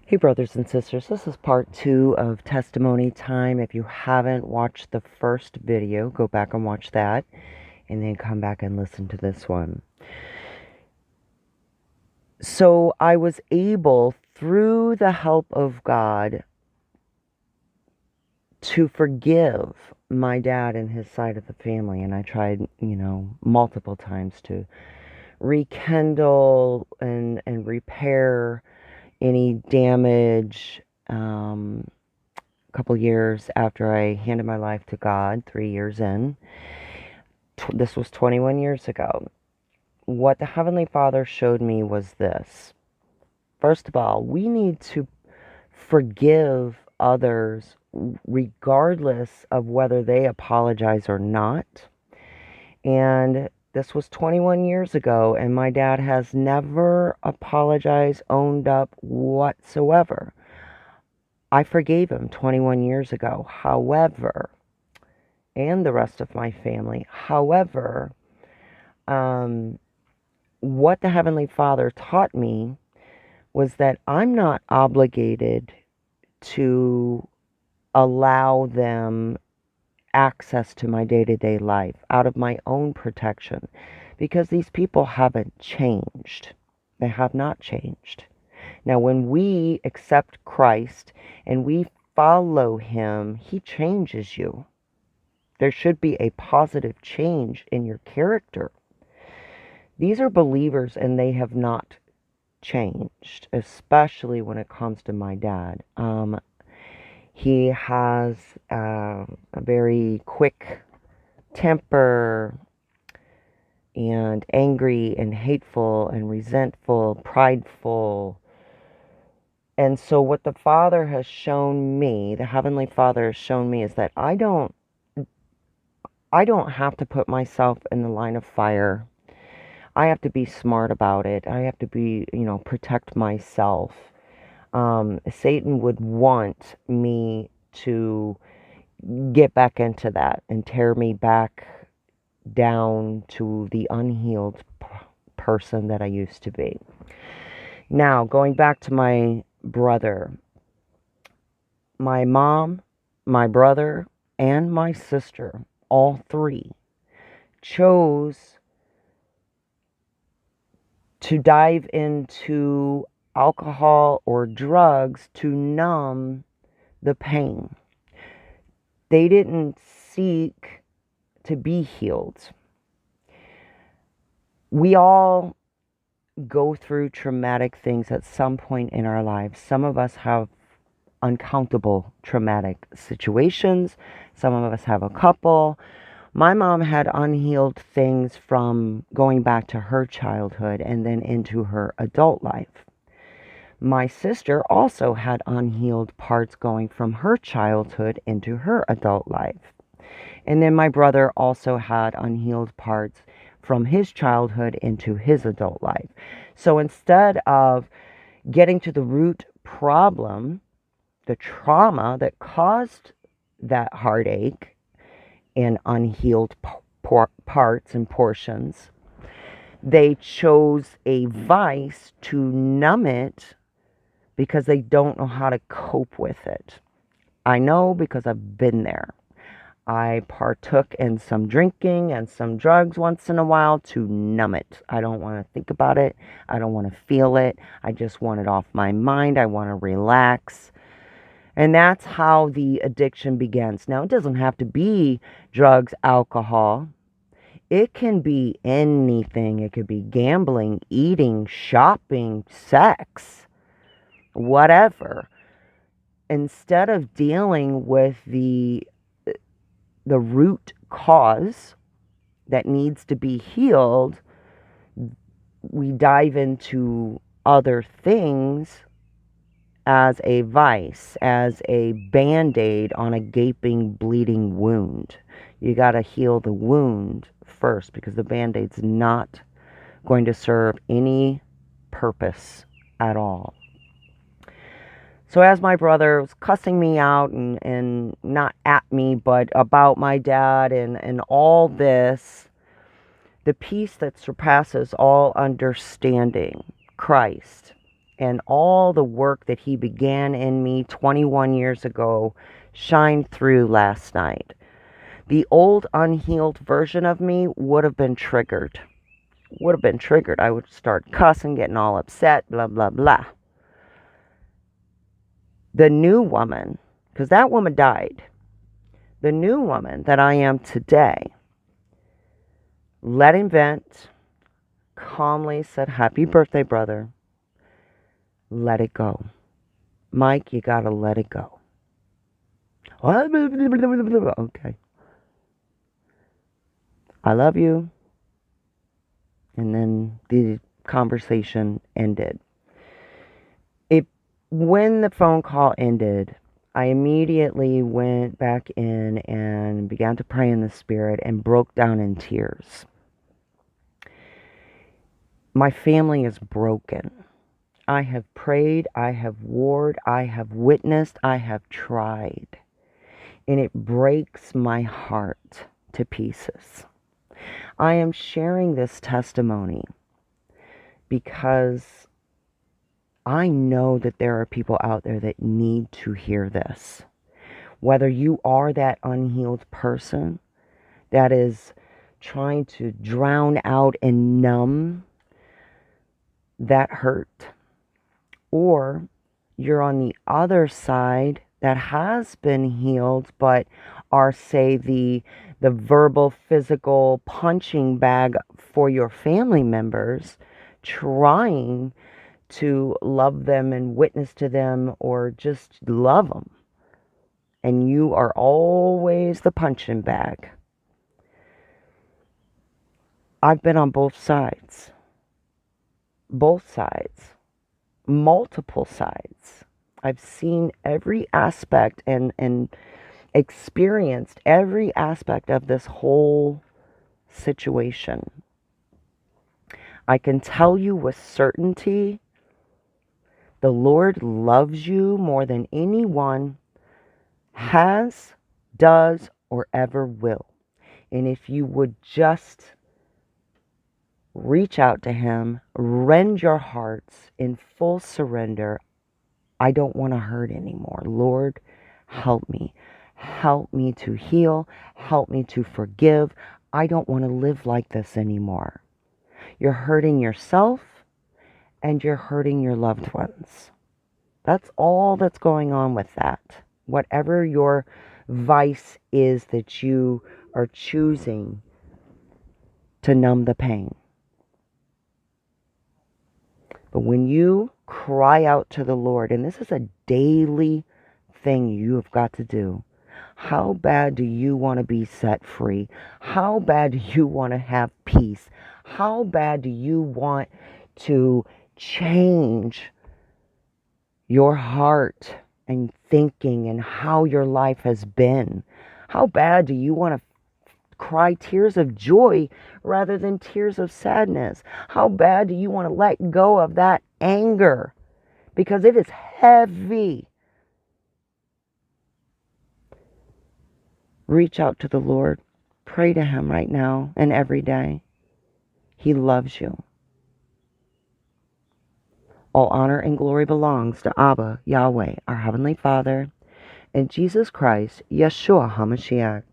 Hey, brothers and sisters, this is part 2 of testimony time. If you haven't watched the first video, go back and watch that, and then come back and listen to this one. So I was able, through the help of God, to forgive my dad and his side of the family, and I tried, multiple times to rekindle and repair any damage. Couple years after I handed my life to God, 3 years in. This was 21 years ago. What the Heavenly Father showed me was this. First of all, we need to forgive others regardless of whether they apologize or not. And this was 21 years ago, and my dad has never apologized, owned up whatsoever. I forgave him 21 years ago. However, and the rest of my family. However, what the Heavenly Father taught me was that I'm not obligated to allow them access to my day-to-day life out of my own protection, because these people haven't changed. They have not changed. Now, when we accept Christ and we follow Him, He changes you. There should be a positive change in your character. These are believers and they have not changed, especially when it comes to my dad. He has a very quick temper and angry and hateful and resentful, prideful. And so what the Father has shown me, the Heavenly Father has shown me, is that I don't have to put myself in the line of fire. I have to be smart about it. I have to be, protect myself. Satan would want me to get back into that and tear me back down to the unhealed person that I used to be. Now, going back to my brother, my mom, my brother, and my sister, all three, chose to dive into alcohol or drugs to numb the pain. They didn't seek to be healed. We all go through traumatic things at some point in our lives. Some of us have uncountable traumatic situations. Some of us have a couple. My mom had unhealed things from going back to her childhood and then into her adult life. My sister also had unhealed parts going from her childhood into her adult life. And then my brother also had unhealed parts from his childhood into his adult life. So instead of getting to the root problem, the trauma that caused that heartache and unhealed parts and portions, they chose a vice to numb it because they don't know how to cope with it. I know because I've been there. I partook in some drinking and some drugs once in a while to numb it. I don't want to think about it. I don't want to feel it. I just want it off my mind. I want to relax. And that's how the addiction begins. Now, it doesn't have to be drugs, alcohol. It can be anything. It could be gambling, eating, shopping, sex, whatever. Instead of dealing with the root cause that needs to be healed, we dive into other things as a vice, as a band-aid on a gaping, bleeding wound. You got to heal the wound first, because the band-aid's not going to serve any purpose at all. So as my brother was cussing me out, and not at me, but about my dad and all this, the peace that surpasses all understanding, Christ, and all the work that he began in me 21 years ago shined through last night. The old unhealed version of me would have been triggered. I would start cussing, getting all upset, blah, blah, blah. The new woman, because that woman died, the new woman that I am today, let him vent, calmly said, "Happy birthday, brother." Let it go. Mike, you gotta let it go. Okay. I love you. And then the conversation ended. When the phone call ended, I immediately went back in and began to pray in the Spirit and broke down in tears. My family is broken. I have prayed, I have warred, I have witnessed, I have tried. And it breaks my heart to pieces. I am sharing this testimony because I know that there are people out there that need to hear this. Whether you are that unhealed person that is trying to drown out and numb that hurt, or you're on the other side that has been healed but are, say, the verbal, physical punching bag for your family members, trying to love them and witness to them or just love them. And you are always the punching bag. I've been on both sides. Both sides. Multiple sides. I've seen every aspect and experienced every aspect of this whole situation. I can tell you with certainty, the Lord loves you more than anyone has, does, or ever will. And if you would just reach out to him, rend your hearts in full surrender. I don't want to hurt anymore. Lord, help me. Help me to heal. Help me to forgive. I don't want to live like this anymore. You're hurting yourself and you're hurting your loved ones. That's all that's going on with that. Whatever your vice is that you are choosing to numb the pain. But when you cry out to the Lord, and this is a daily thing you have got to do, how bad do you want to be set free? How bad do you want to have peace? How bad do you want to change your heart and thinking and how your life has been? How bad do you want to cry tears of joy rather than tears of sadness? How bad do you want to let go of that anger? Because it is heavy. Reach out to the Lord. Pray to him right now and every day. He loves you. All honor and glory belongs to Abba, Yahweh, our Heavenly Father, and Jesus Christ, Yeshua HaMashiach.